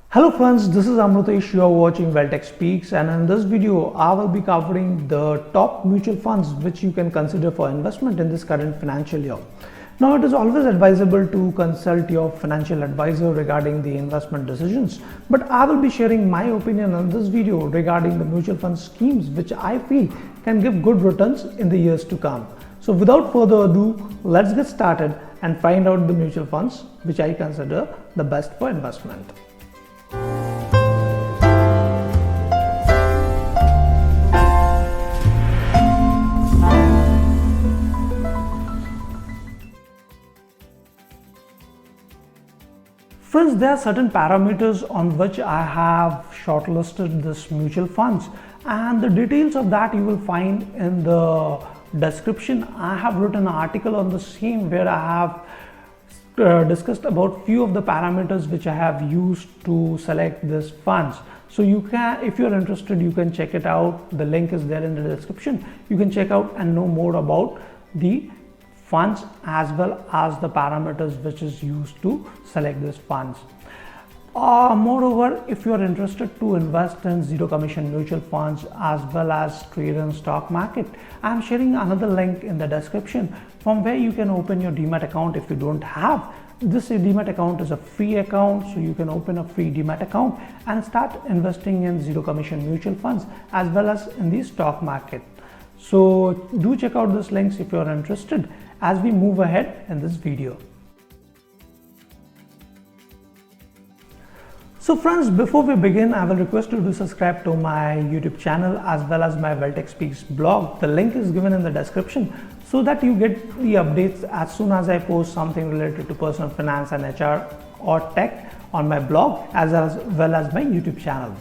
Hello friends, this is Amrutesh. You are watching Wealtech Speaks, and in this video I will be covering the top mutual funds which you can consider for investment in this current financial year. Now, it is always advisable to consult your financial advisor regarding the investment decisions, but I will be sharing my opinion in this video regarding the mutual fund schemes which I feel can give good returns in the years to come. So without further ado, let's get started and find out the mutual funds which I consider the best for investment. Friends, there are certain parameters on which I have shortlisted this mutual funds, and the details of that you will find in the description. I have written an article on the same where I have discussed about few of the parameters which I have used to select these funds. So you can, if you're interested, you can check it out. The link is there in the description. You can check out and know more about the funds as well as the parameters which is used to select these funds. Moreover, if you are interested to invest in zero commission mutual funds as well as trade in stock market, I am sharing another link in the description from where you can open your Demat account if you don't have. This Demat account is a free account, so you can open a free Demat account and start investing in zero commission mutual funds as well as in the stock market. So do check out these links if you are interested as we move ahead in this video. So friends, before we begin, I will request you to subscribe to my YouTube channel as well as my Wealtech Speaks blog. The link is given in the description so that you get the updates as soon as I post something related to personal finance and HR or tech on my blog as well as my YouTube channel.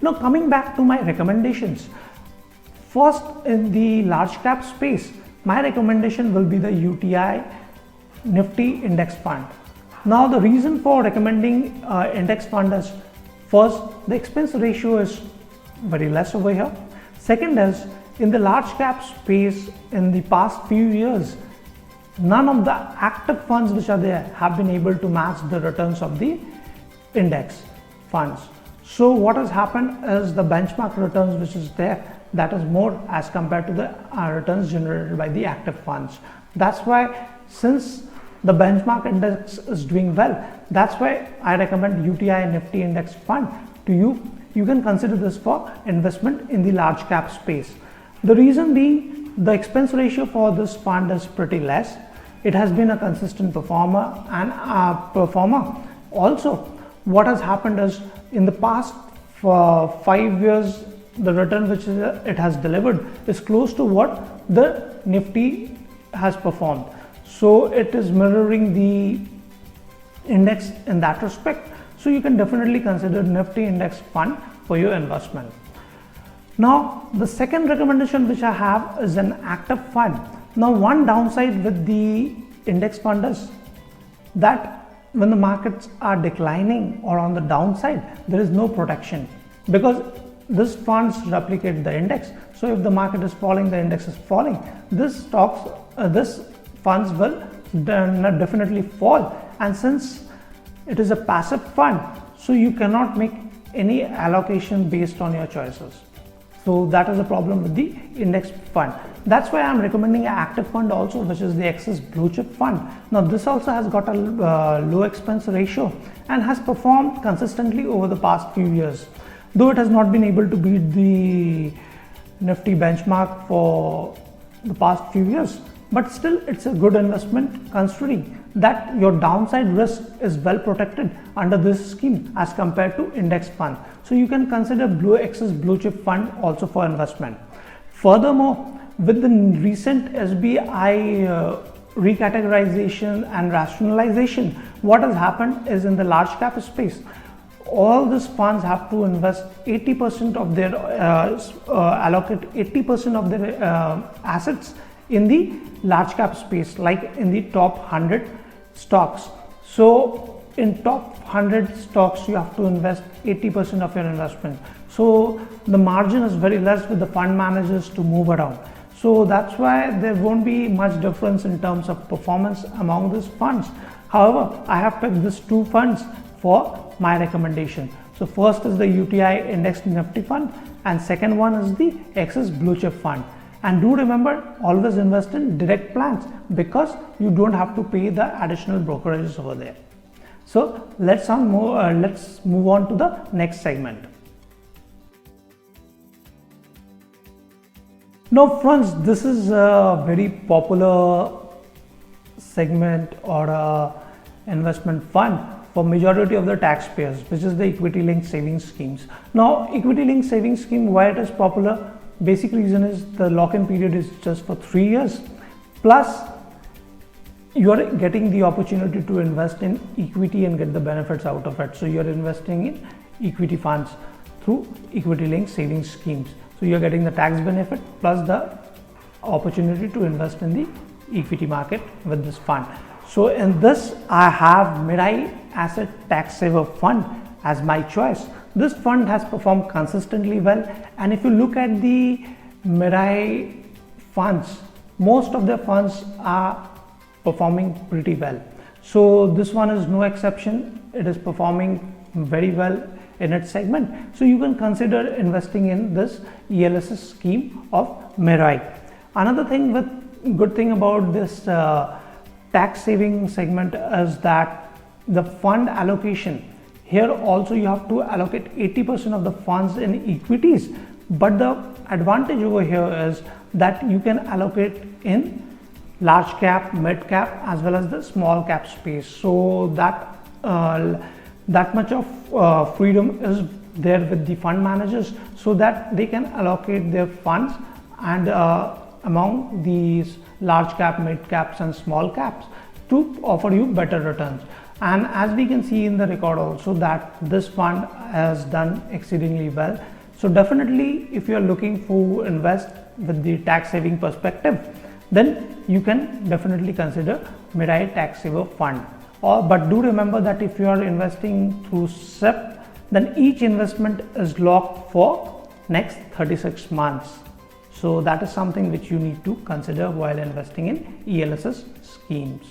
Now, coming back to my recommendations. First, in the large cap space, my recommendation will be the UTI Nifty Index Fund. Now, the reason for recommending index fund is, first, the expense ratio is very less over here. Second is, in the large cap space in the past few years, none of the active funds which are there have been able to match the returns of the index funds. So what has happened is the benchmark returns which is there, that is more as compared to the returns generated by the active funds. That's why, since the benchmark index is doing well, that's why I recommend UTI Nifty Index Fund to you. You can consider this for investment in the large cap space. The reason being, the expense ratio for this fund is pretty less. It has been a consistent performer and a performer. Also, what has happened is, in the past 5 years, the return which it has delivered is close to what the Nifty has performed. So it is mirroring the index in that respect. So you can definitely consider Nifty Index Fund for your investment. Now, the second recommendation which I have is an active fund. Now, one downside with the index fund is that when the markets are declining or on the downside, there is no protection because these funds replicate the index. So if the market is falling, the index is falling, this funds will definitely fall. And since it is a passive fund, so you cannot make any allocation based on your choices. So that is a problem with the index fund. That's why I'm recommending an active fund also, which is the Axis Blue Chip Fund. Now, this also has got a low expense ratio and has performed consistently over the past few years. Though it has not been able to beat the Nifty benchmark for the past few years, but still it's a good investment considering that your downside risk is well protected under this scheme as compared to index fund. So you can consider Axis Blue Chip Fund also for investment. Furthermore, with the recent SBI recategorization and rationalization, what has happened is, in the large cap space, all these funds have to invest 80% of their allocate 80% of their assets in the large cap space, like in the top 100 stocks. So in top 100 stocks, you have to invest 80% of your investment. So the margin is very less with the fund managers to move around. So that's why there won't be much difference in terms of performance among these funds. However, I have picked these two funds for my recommendation. So first is the UTI Index Nifty Fund, and second one is the Axis Blue Chip Fund. And do remember, always invest in direct plans because you don't have to pay the additional brokerages over there. So let's move on to the next segment. Now friends, this is a very popular segment or a investment fund for majority of the taxpayers, which is the equity linked savings schemes. Now equity linked savings scheme, why it is popular? Basic reason is the lock-in period is just for 3 years, plus you are getting the opportunity to invest in equity and get the benefits out of it. So you are investing in equity funds through equity linked savings schemes. So you are getting the tax benefit plus the opportunity to invest in the equity market with this fund. So in this, I have Mirae Asset Tax Saver Fund as my choice. This fund has performed consistently well, and if you look at the Mirae funds, most of the funds are performing pretty well. So this one is no exception. It is performing very well in its segment. So you can consider investing in this ELSS scheme of Mirae. Another thing good thing about this tax saving segment is that the fund allocation, here also you have to allocate 80% of the funds in equities, but the advantage over here is that you can allocate in large cap, mid cap as well as the small cap space. So that much of freedom is there with the fund managers, so that they can allocate their funds and among these large cap, mid caps and small caps to offer you better returns. And as we can see in the record also that this fund has done exceedingly well. So definitely if you are looking to invest with the tax saving perspective, then you can definitely consider Mirae Tax Saver Fund. But do remember that if you are investing through SIP, then each investment is locked for next 36 months. So that is something which you need to consider while investing in ELSS schemes.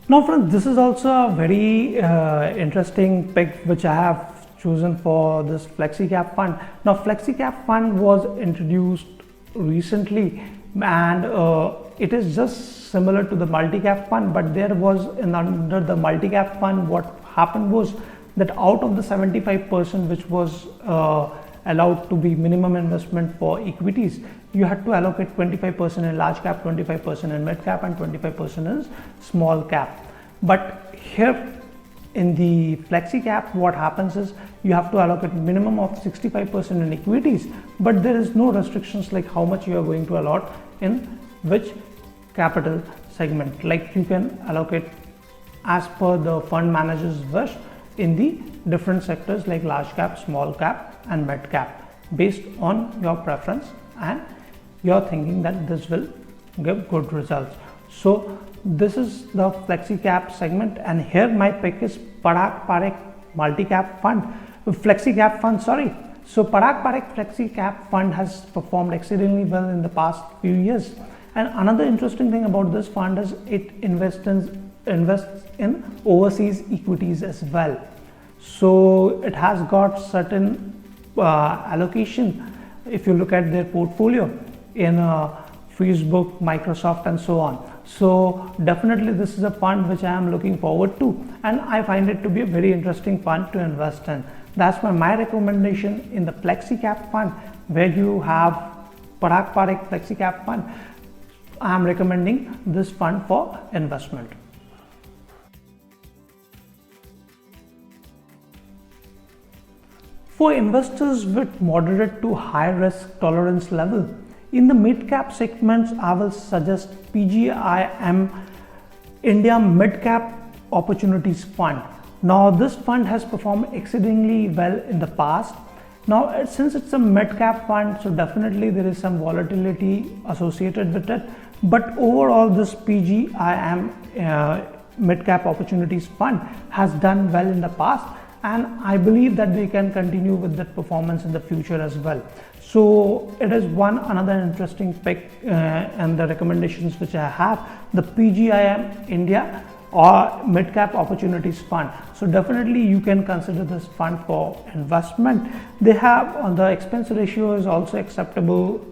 Now friends, this is also a very interesting pick which I have chosen for this FlexiCap fund. Now FlexiCap fund was introduced recently, and it is just similar to the multi-cap fund, but there was under the multi-cap fund, what happened was that out of the 75% which was allowed to be minimum investment for equities, you had to allocate 25% in large cap, 25% in mid cap and 25% in small cap. But here in the FlexiCap, what happens is you have to allocate minimum of 65% in equities, but there is no restrictions like how much you are going to allot in which capital segment. Like you can allocate as per the fund manager's wish in the different sectors like large cap, small cap and mid cap, based on your preference and you're thinking that this will give good results. So this is the FlexiCap segment, and here my pick is Parag Parikh Multi-Cap Fund, FlexiCap Fund, sorry. So Parag Parikh FlexiCap Fund has performed exceedingly well in the past few years. And another interesting thing about this fund is it invests in overseas equities as well. So it has got certain allocation if you look at their portfolio in Facebook, Microsoft and so on. So definitely this is a fund which I am looking forward to, and I find it to be a very interesting fund to invest in. That's my recommendation in the FlexiCap fund, where you have Parag Parikh FlexiCap Fund. I am recommending this fund for investment. For investors with moderate to high risk tolerance level, in the mid cap segments, I will suggest PGIM India Mid Cap Opportunities Fund. Now this fund has performed exceedingly well in the past. Now since it's a mid cap fund, so definitely there is some volatility associated with it, but overall this PGIM Mid Cap Opportunities Fund has done well in the past, and I believe that they can continue with that performance in the future as well. So it is another interesting pick, and the recommendations which I have, the PGIM India or Mid Cap Opportunities Fund. So definitely you can consider this fund for investment. They have the expense ratio is also acceptable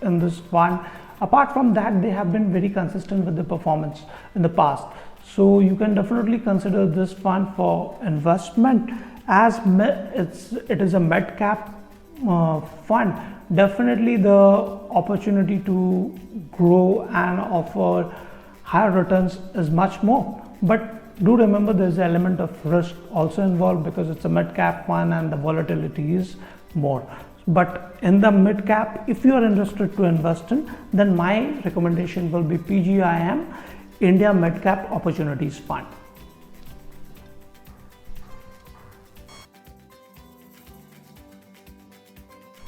in this fund. Apart from that, they have been very consistent with the performance in the past. So you can definitely consider this fund for investment, as it is a mid cap fund. Definitely the opportunity to grow and offer higher returns is much more, but do remember there's an element of risk also involved, because it's a mid cap fund and the volatility is more. But in the mid cap, if you are interested to invest in, then my recommendation will be PGIM India Mid Cap Opportunities Fund.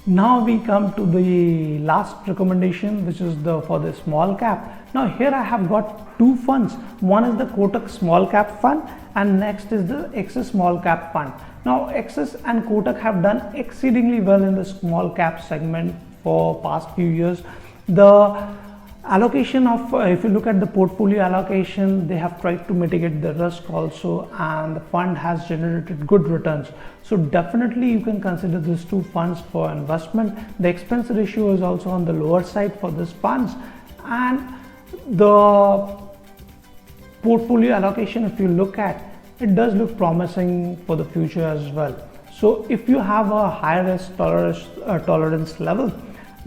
Now we come to the last recommendation, which is for the small cap. Now here I have got two funds. One is the Kotak Small Cap Fund, and next is the Axis Small Cap Fund. Now Axis and Kotak have done exceedingly well in the small cap segment for past few years. The allocation of, if you look at the portfolio allocation, they have tried to mitigate the risk also, and the fund has generated good returns. So definitely you can consider these two funds for investment. The expense ratio is also on the lower side for these funds, and the portfolio allocation, if you look at, it does look promising for the future as well. So if you have a high risk tolerance level,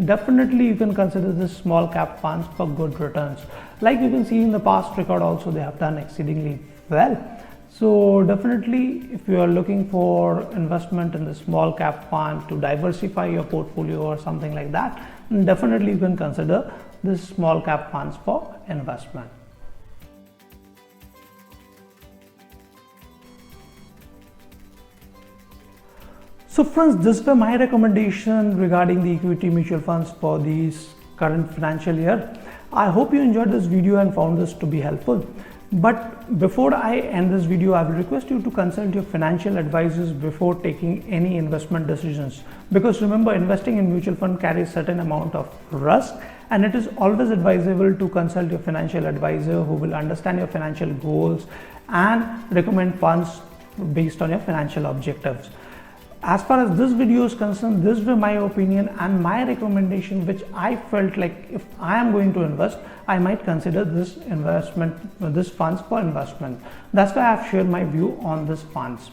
definitely you can consider this small cap funds for good returns. Like you can see in the past record also, they have done exceedingly well. So definitely if you are looking for investment in the small cap fund to diversify your portfolio or something like that, definitely you can consider this small cap funds for investment. So friends, this were my recommendation regarding the equity mutual funds for this current financial year. I hope you enjoyed this video and found this to be helpful. But before I end this video, I will request you to consult your financial advisors before taking any investment decisions. Because remember, investing in mutual fund carries certain amount of risk, and it is always advisable to consult your financial advisor who will understand your financial goals and recommend funds based on your financial objectives. As far as this video is concerned, this was my opinion and my recommendation, which I felt like if I am going to invest, I might consider this funds for investment. That's why I have shared my view on this funds.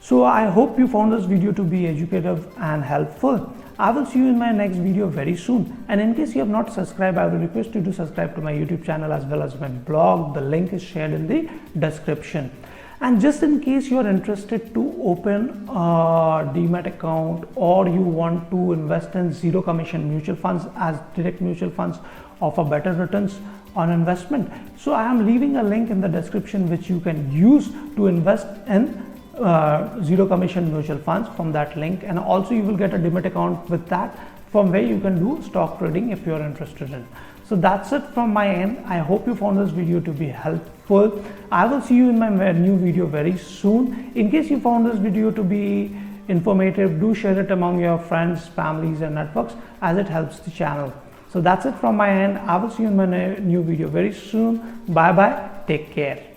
So I hope you found this video to be educative and helpful. I will see you in my next video very soon. And in case you have not subscribed, I will request you to subscribe to my YouTube channel as well as my blog. The link is shared in the description. And just in case you are interested to open a Demat account, or you want to invest in zero commission mutual funds, as direct mutual funds offer better returns on investment, so I am leaving a link in the description which you can use to invest in zero commission mutual funds from that link. And also you will get a Demat account with that, from where you can do stock trading if you are interested in. So that's it from my end. I hope you found this video to be helpful. I will see you in my new video very soon. In case you found this video to be informative, do share it among your friends, families and networks, as it helps the channel. So that's it from my end. I will see you in my new video very soon. Bye bye. Take care.